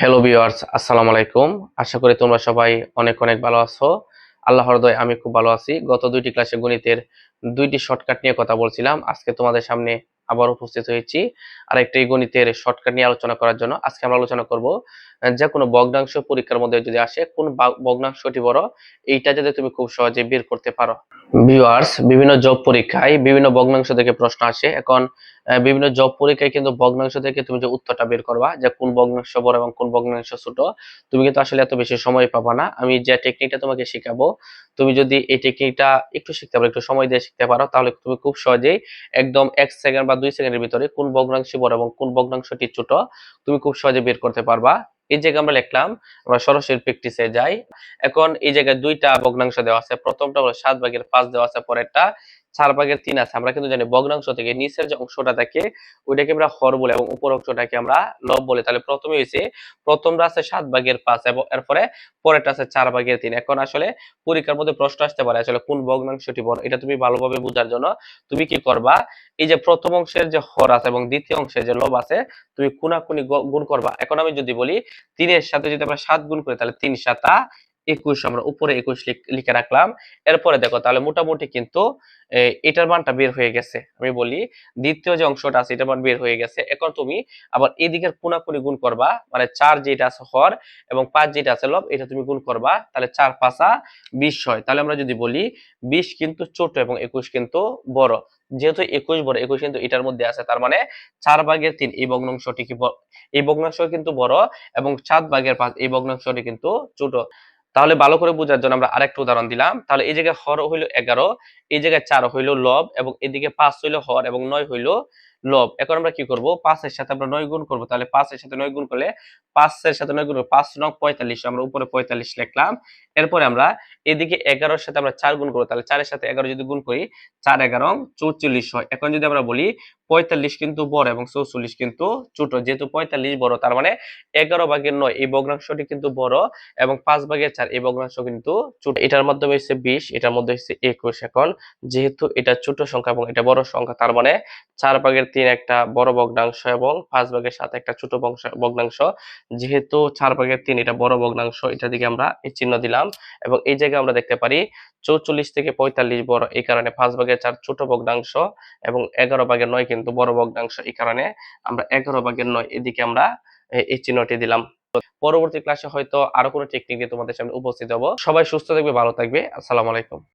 Hello viewers, আসসালামু আলাইকুম। আশা করি তোমরা সবাই অনেক অনেক ভালো আছো। আল্লাহর দয়ায় আমি খুব ভালো আছি। গত দুইটি ক্লাসে গণিতের দুইটি শর্টকাট নিয়ে কথা বলছিলাম। আজকে তোমাদের সামনে আবার উপস্থিত হয়েছি আরেকটি গণিতের শর্টকাট নিয়ে আলোচনা করার জন্য। আজকে আমরা আলোচনা করব যে কোনো ভগ্নাংশ পরীক্ষার মধ্যে যদি আসে কোন ভগ্নাংশটি বড়, এইটা যাতে তুমি খুব সহজে বের করতে পারো। ভিউয়ার্স, বিভিন্ন জব পরীক্ষায় বিভিন্ন ভগ্নাংশ থেকে প্রশ্ন আসে। এখন বিভিন্ন জব পরীক্ষায় কিন্তু ভগ্নাংশ থেকে তুমি যে উত্তরটা বের করবা যে কোন ভগ্নাংশ বড় এবং কোন ভগ্নাংশ ছোট, তুমি কিন্তু আসলে এত বেশি সময় পাবা না। আমি যে টেকনিকটা তোমাকে শেখাবো, তুমি যদি এই টেকনিকটা একটু শিখতে পারো, একটু সময় দিয়ে শিখতে পারো, তাহলে তুমি খুব সহজেই একদম 1 সেকেন্ড বা 2 সেকেন্ডের ভিতরে কোন ভগ্নাংশ বড় এবং কোন ভগ্নাংশটি ছোট তুমি খুব সহজে বের করতে পারবা। এই জায়গায় আমরা লিখলাম, আমরা সরাসরি প্র্যাকটিসে যাই। এখন এই জায়গায় দুইটা ভগ্নাংশ দেওয়া আছে। প্রথমটা হলো 7/5 দেওয়া আছে, পরেরটা 4/3 আছে। আমরা কিন্তু জানি ভগ্নাংশ থেকে নিচের যে অংশটা থাকে ওইটাকে আমরা হর বলি এবং উপর অংশটাকে আমরা লব বলি। তাহলে প্রথমে হয়েছে, প্রথমটা আছে 7/5 এবং এরপরে পরেরটা আছে 4/3। এখন আসলে পরীক্ষার মধ্যে প্রশ্ন আসতে পারে আসলে কোন ভগ্নাংশটি বড়, এটা তুমি ভালোভাবে বোঝার জন্য তুমি কি করবা, এই যে প্রথম অংশের যে হর আছে এবং দ্বিতীয় অংশের যে লব আছে তুমি কোনাকুনি গুণ করবা। এখন আমি যদি বলি 3-এর সাথে যদি আমরা 7 গুণ করি তাহলে 3×7 = 21, আমরা উপরে 21 লিখে রাখলাম। এরপরে দেখো তাহলে মোটামুটি কিন্তু এটার মানটা বের হয়ে গেছে। আমি বলি দ্বিতীয় যে অংশটা আছে এটার মান বের হয়ে গেছে। এখন তুমি আবার এদিকের কোনাকুনি গুণ করবা, মানে 4 যেটা আছে হর এবং 5 যেটা আছে লব, এটা তুমি গুণ করবা। তাহলে 4×5 = 20 হয়। তাহলে আমরা যদি বলি 20 কিন্তু ছোট এবং 21 কিন্তু বড়। যেহেতু 21 বড়, 21 কিন্তু এটার মধ্যে আছে, তার মানে 4/3 এই ভগ্নাংশটি কি এই ভগ্নাংশ কিন্তু বড় এবং 7/5 এই ভগ্নাংশটি কিন্তু ছোট। তাহলে ভালো করে বোঝার জন্য আমরা আরেকটা উদাহরণ দিলাম। তাহলে এই জায়গায় হর হইল 11, এই জায়গায় 4 হইল লব এবং এদিকে 5 হইল হর এবং 9 হইল লব। এখন আমরা কি করব, 5 এর সাথে আমরা 9 গুণ করব। তাহলে 5 এর সাথে 9 গুণ করলে 5 এর সাথে 9 গুণ করলে 5 9 45, আমরা উপরে 45 লিখলাম। এরপরে আমরা এদিকে 11 এর সাথে আমরা 4 গুণ করব। তাহলে 4 এর সাথে 11 যদি গুণ করি 4×11 = 44 হয়। এখন যদি আমরা বলি 45 কিন্তু বড় এবং 44 কিন্তু ছোট, যেহেতু 45 বড় তার মানে 11/9 এই ভগ্নাংশটি কিন্তু বড় এবং 5/4 এই ভগ্নাংশ কিন্তু ছোট। এটার মাধ্যমে হচ্ছে 20, এটার মধ্যে হচ্ছে 21। এখন যেহেতু এটা ছোট সংখ্যা এবং এটা বড় সংখ্যা, তার মানে 4/3 একটা বড় ভগ্নাংশ এবং 5/7 একটা ছোট ভগ্নাংশ। যেহেতু 4/3 এটা বড় ভগ্নাংশ, এটা দিকে আমরা এই চিহ্ন দিলাম এবং এই জায়গায় আমরা দেখতে পারি 44 থেকে 45 বড়, এই কারণে 5/4 ছোট ভগ্নাংশ এবং 11/9 কিন্তু বড় ভগ্নাংশ, এই কারণে আমরা 11/9 এদিকে আমরা এই চিহ্নটি দিলাম। পরবর্তী ক্লাসে হয়তো আরো কোনো টেকনিক নিয়ে তোমাদের সামনে উপস্থিত হব। সবাই সুস্থ থাকবে, ভালো থাকবে। আসসালামু আলাইকুম।